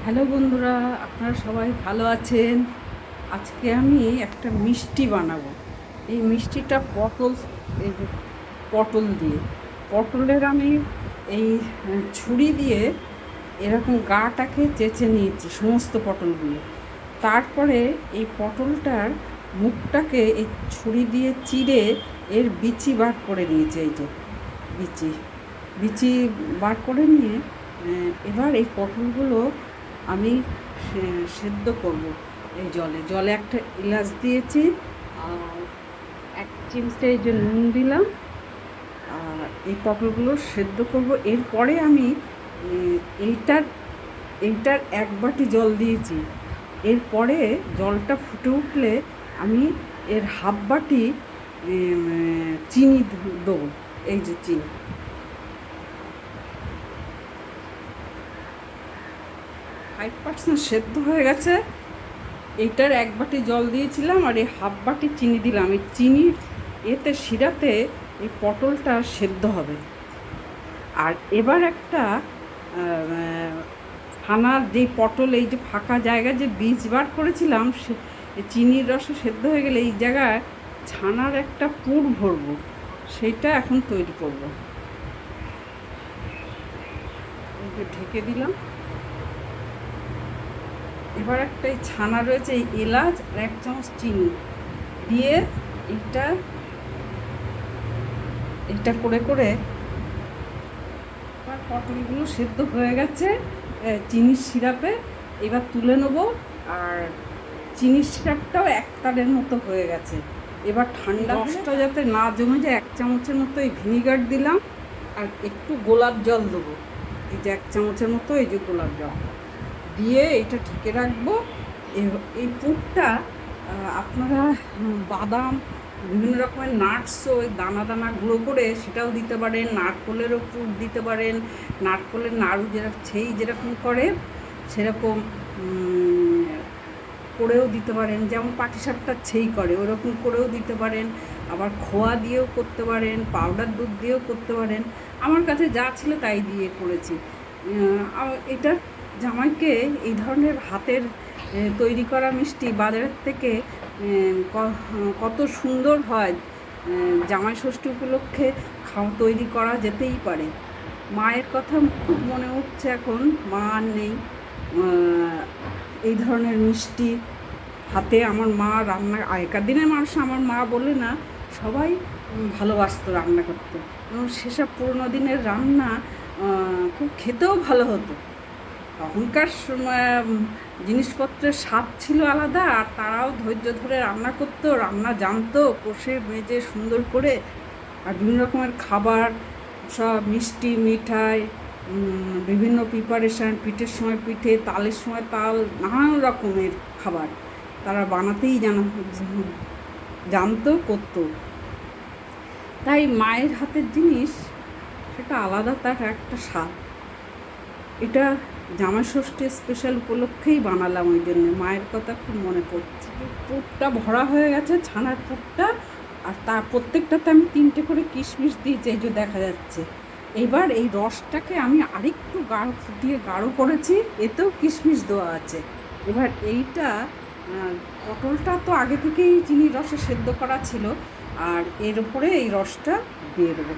Hello বন্ধুরা, আপনারা সবাই ভালো আছেন? আজকে আমি একটা মিষ্টি বানাবো। এই মিষ্টিটা এই যে পটল দিয়ে, পটলের আমি এই ছুরি দিয়ে এরকম গাটাকে চেঁচে নিয়েছি সমস্ত পটলগুলো। তারপরে এই পটলটার মুখটাকে এই ছুরি দিয়ে চিড়ে এর বিচি বার করে নিয়েছি। এই যে বিচি বিচি বার করে নিয়ে এবার এই পটলগুলো আমি সেদ্ধ করব। এই জলে একটা এলাচ দিয়েছি, আর 1 চিমটে এই যে নুন দিলাম। আর এই পটলগুলো সেদ্ধ করব। এরপরে আমি এইটার এইটার 1 বাটি জল দিয়েছি। এরপরে জলটা ফুটে উঠলে আমি এর 1/2 বাটি চিনি দেবো। এই যে চিনি 5% সেদ্ধ হয়ে গেছে। এইটার 1 বাটি জল দিয়েছিলাম, আর এই 1/2 বাটি চিনি দিলাম। এই চিনির এতে শিরাতে এই পটলটা সেদ্ধ হবে। আর এবার একটা ছানার যে পটল, এই যে ফাঁকা জায়গায় যে বীজ বার করেছিলাম, সে চিনির রসে সেদ্ধ হয়ে গেলে এই জায়গায় ছানার একটা পুর ভরবো। সেইটা এখন তৈরি করব। এই যে ঢেকে দিলাম। এবার একটা এই ছানা রয়েছে, এই এলাচ আর 1 চামচ চিনি দিয়ে এটা এটা করে করে এবার পটলগুলো সেদ্ধ হয়ে গেছে চিনির সিরাপে। এবার তুলে নেবো। আর চিনির সিরাপটাও একতারের মতো হয়ে গেছে। এবার ঠান্ডা রসটা যাতে না জমে যায়, 1 চামচের মতো এই ভিনিগার দিলাম। আর একটু গোলাপ জল দেবো, এই যে 1 চামচের মতো এই যে গোলাপ জল দিয়ে এটা ঢেকে রাখবো। এই পুরটা আপনারা বাদাম, বিভিন্ন রকমের নাটসও ওই দানা দানা গুঁড়ো করে সেটাও দিতে পারেন, নারকোলেরও পুর দিতে পারেন। নারকোলের নাড়ু যেরকম করে সেরকম করেও দিতে পারেন, যেমন পাটিসাপটা ছেই করে ওরকম করেও দিতে পারেন। আবার খোয়া দিয়েও করতে পারেন, পাউডার দুধ দিয়েও করতে পারেন। আমার কাছে যা ছিল তাই দিয়ে করেছি। এটা জামাইকে এই ধরনের হাতের তৈরি করা মিষ্টি বাজারের থেকে কত সুন্দর হয়, জামাই ষষ্ঠী উপলক্ষে তৈরি করা যেতেই পারে। মায়ের কথা খুব মনে উঠছে এখন, মা আর নেই। এই ধরনের মিষ্টি হাতে আমার মা রান্না, আগেকার দিনের মানুষ আমার মা বলে না, সবাই ভালোবাসতো রান্না করতে, এবং সেসব পুরোনো দিনের রান্না খুব খেতেও ভালো হতো। তখনকার জিনিসপত্রের স্বাদ ছিল আলাদা, আর তারাও ধৈর্য ধরে রান্না করতো, রান্না জানতো, কষে মেজে সুন্দর করে। আর বিভিন্ন রকমের খাবার, সব মিষ্টি মিঠাই, বিভিন্ন প্রিপারেশান, পিঠের সময় পিঠে, তালের সময় তাল, নানান রকমের খাবার তারা বানাতেই জানতো, করতো। তাই মায়ের হাতের জিনিস সেটা আলাদা, তার একটা স্বাদ। এটা জামাই ষষ্ঠীর স্পেশাল উপলক্ষেই বানালাম, ওই জন্য মায়ের কথা খুব মনে পড়ছে। পুরটা ভরা হয়ে গেছে, ছানার পুরটা। আর তার প্রত্যেকটাতে আমি 3টে করে কিশমিশ দিয়েছি, এই যে দেখা যাচ্ছে। এবার এই রসটাকে আমি আরেকটু ফুটিয়ে গাঢ় করেছি, এতেও কিশমিশ দেওয়া আছে। এবার এইটা পটলটা তো আগে থেকেই চিনির রসে সেদ্ধ করা ছিল, আর এর উপরে এই রসটা দিয়ে দেবো।